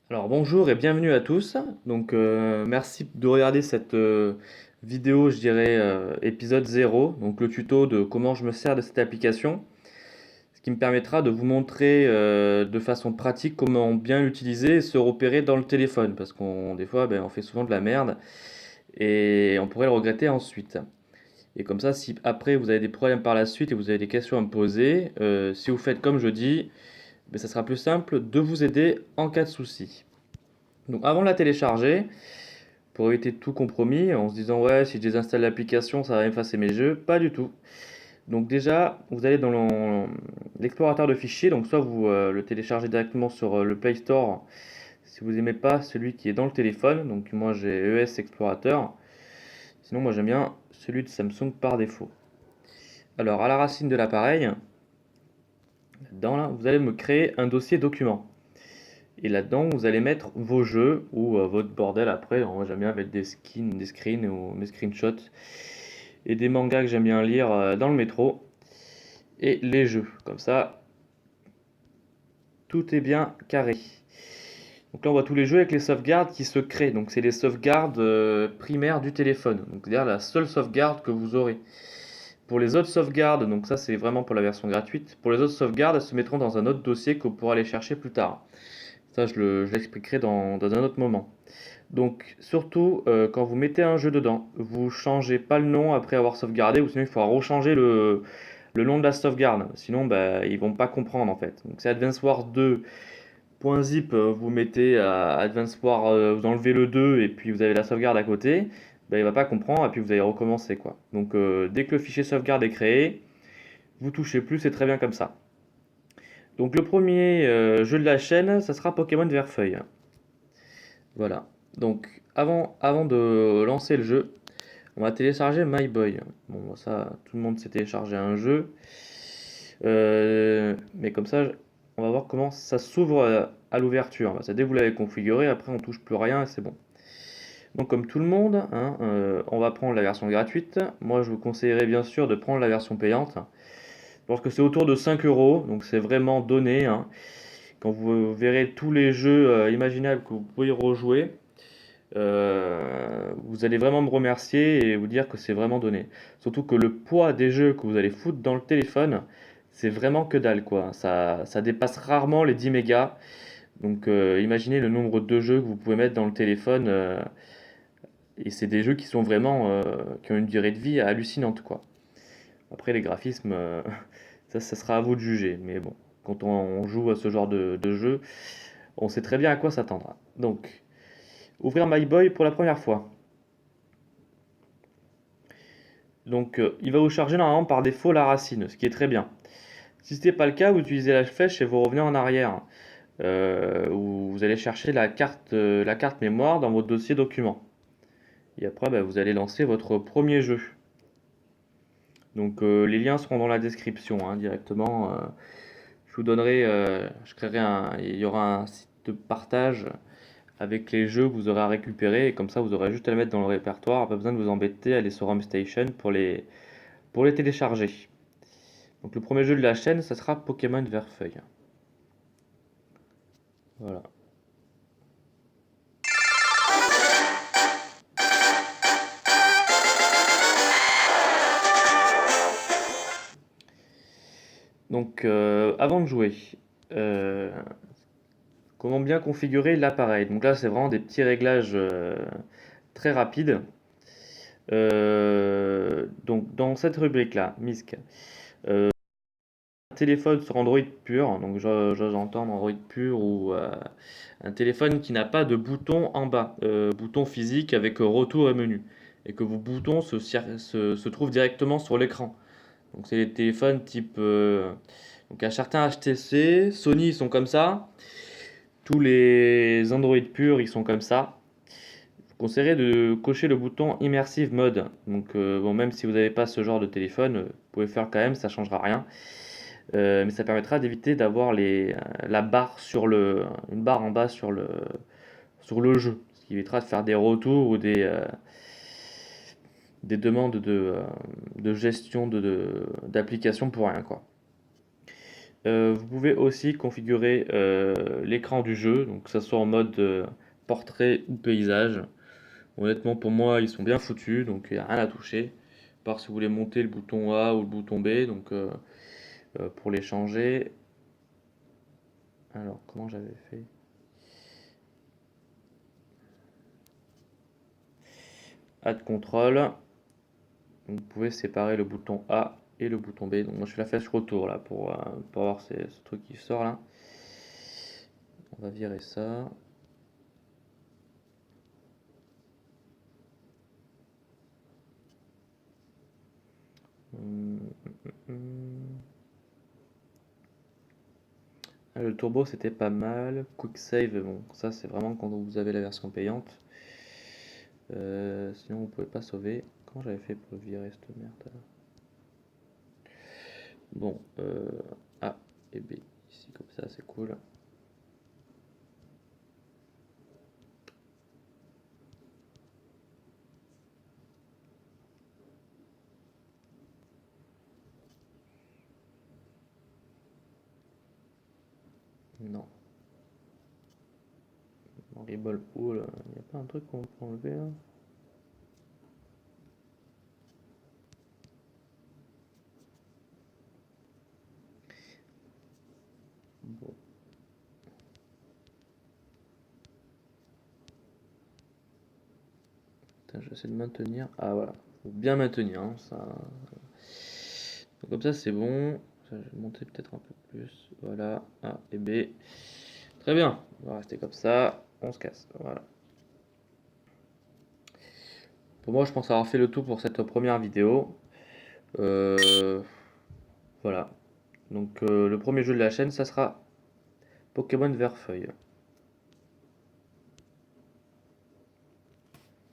Alors bonjour et bienvenue à tous. Merci de regarder cette vidéo, je dirais épisode 0, donc le tuto de comment je me sers de cette application, ce qui me permettra de vous montrer de façon pratique comment bien l'utiliser et se repérer dans le téléphone, parce qu'on des fois on fait souvent de la merde et on pourrait le regretter ensuite. Et comme ça, si après vous avez des problèmes par la suite et vous avez des questions à me poser, si vous faites comme je dis, ça sera plus simple de vous aider en cas de souci. Donc avant de la télécharger, pour éviter tout compromis, en se disant ouais, si je désinstalle l'application, ça va effacer mes jeux, pas du tout. Donc déjà, vous allez dans l'explorateur de fichiers, donc soit vous le téléchargez directement sur le Play Store si vous n'aimez pas celui qui est dans le téléphone, donc moi j'ai ES Explorateur, sinon moi j'aime bien celui de Samsung par défaut. Alors à la racine de l'appareil, dedans là, vous allez me créer un dossier document. Et là-dedans, vous allez mettre vos jeux ou votre bordel après. Alors, moi, j'aime bien mettre des skins, des screens ou mes screenshots et des mangas que j'aime bien lire dans le métro. Et les jeux. Comme ça, tout est bien carré. Donc là, on voit tous les jeux avec les sauvegardes qui se créent. Donc, c'est les sauvegardes primaires du téléphone. Donc, c'est-à-dire la seule sauvegarde que vous aurez. Pour les autres sauvegardes, donc ça, c'est vraiment pour la version gratuite. Pour les autres sauvegardes, elles se mettront dans un autre dossier que vous pourrez aller chercher plus tard. Ça, je l'expliquerai dans un autre moment. Donc surtout quand vous mettez un jeu dedans, vous changez pas le nom après avoir sauvegardé ou sinon il faudra rechanger le nom de la sauvegarde. Sinon ils vont pas comprendre en fait. Donc c'est Advance Wars 2.zip, vous mettez à Advance Wars, vous enlevez le 2 et puis vous avez la sauvegarde à côté, il va pas comprendre et puis vous allez recommencer quoi. Donc dès que le fichier sauvegarde est créé, vous touchez plus, c'est très bien comme ça. Donc le premier jeu de la chaîne, ça sera Pokémon Verfeuille. Voilà. Donc avant de lancer le jeu, on va télécharger My Boy. Bon, ça, tout le monde s'est téléchargé un jeu. Mais comme ça, on va voir comment ça s'ouvre à l'ouverture. Dès que vous l'avez configuré, après on touche plus rien et c'est bon. Donc comme tout le monde, hein, on va prendre la version gratuite. Moi, je vous conseillerais bien sûr de prendre la version payante. Parce que c'est autour de 5 euros, donc c'est vraiment donné, hein. Quand vous verrez tous les jeux imaginables que vous pouvez rejouer, vous allez vraiment me remercier et vous dire que c'est vraiment donné. Surtout que le poids des jeux que vous allez foutre dans le téléphone, c'est vraiment que dalle quoi. Ça dépasse rarement les 10 mégas. Donc imaginez le nombre de jeux que vous pouvez mettre dans le téléphone. Et c'est des jeux qui sont vraiment qui ont une durée de vie hallucinante quoi. Après les graphismes, ça sera à vous de juger. Mais bon, quand on joue à ce genre de jeu, on sait très bien à quoi s'attendre. Donc, ouvrir My Boy pour la première fois. Donc, il va vous charger normalement par défaut la racine, ce qui est très bien. Si ce n'est pas le cas, vous utilisez la flèche et vous revenez en arrière, où vous allez chercher la carte mémoire dans votre dossier document. Et après, vous allez lancer votre premier jeu. Donc, les liens seront dans la description hein, directement. Je vous donnerai, il y aura un site de partage avec les jeux que vous aurez à récupérer. Et comme ça, vous aurez juste à les mettre dans le répertoire. Pas besoin de vous embêter à aller sur Home Station pour les télécharger. Donc le premier jeu de la chaîne, ça sera Pokémon Verfeuille. Voilà. Donc avant de jouer, euh, comment bien configurer l'appareil? Donc là, c'est vraiment des petits réglages très rapides. Donc dans cette rubrique-là, MISC, un téléphone sur Android pur, donc j'ose entendre Android pur ou un téléphone qui n'a pas de bouton en bas, bouton physique avec retour et menu, et que vos boutons se trouvent directement sur l'écran. Donc c'est les téléphones type... donc à certains HTC, Sony ils sont comme ça, tous les Android purs ils sont comme ça. Je vous conseillerais de cocher le bouton Immersive Mode. Donc bon, même si vous n'avez pas ce genre de téléphone, vous pouvez faire quand même, ça changera rien. Mais ça permettra d'éviter d'avoir la barre une barre en bas sur le jeu, ce qui évitera de faire des retours ou des demandes de gestion d'application pour rien quoi. Vous pouvez aussi configurer l'écran du jeu, donc que ça soit en mode portrait ou paysage. Honnêtement, pour moi, ils sont bien foutus, donc il n'y a rien à toucher. À part si vous voulez monter le bouton A ou le bouton B, donc pour les changer. Alors, comment j'avais fait? Add control. Donc, vous pouvez séparer le bouton A et le bouton B. Donc moi je fais la flèche retour là pour avoir ce truc qui sort là. On va virer ça. Hum, hum. Ah, le turbo c'était pas mal. Quick save, bon, ça c'est vraiment quand vous avez la version payante. Sinon vous pouvez pas sauver. Comment j'avais fait pour virer cette merde là? Bon, A et B ici comme ça c'est cool. Non, on rigole où là? Il n'y a pas un truc qu'on peut enlever là? Bon, putain, j'essaie de maintenir. Ah voilà, faut bien maintenir hein, ça. Donc, comme ça c'est bon. Ça, je vais monter peut-être un peu plus. Voilà, A et B. Très bien, on va rester comme ça. On se casse. Voilà. Pour moi, je pense avoir fait le tout pour cette première vidéo. Euh, voilà. Donc le premier jeu de la chaîne, ça sera Pokémon Vert Feuille.